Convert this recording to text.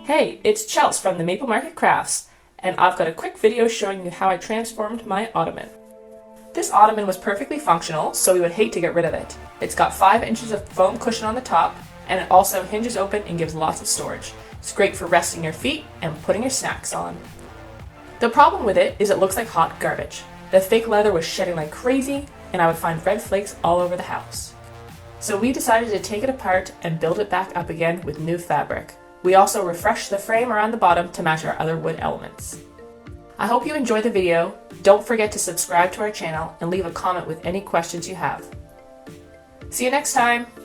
Hey, it's Chels from the Maple Market Crafts, and I've got a quick video showing you how I transformed my Ottoman. This Ottoman was perfectly functional, so we would hate to get rid of it. It's got 5 inches of foam cushion on the top, and it also hinges open and gives lots of storage. It's great for resting your feet and putting your snacks on. The problem with it is it looks like hot garbage. The fake leather was shedding like crazy, and I would find red flakes all over the house. So we decided to take it apart and build it back up again with new fabric. We also refreshed the frame around the bottom to match our other wood elements. I hope you enjoyed the video. Don't forget to subscribe to our channel and leave a comment with any questions you have. See you next time!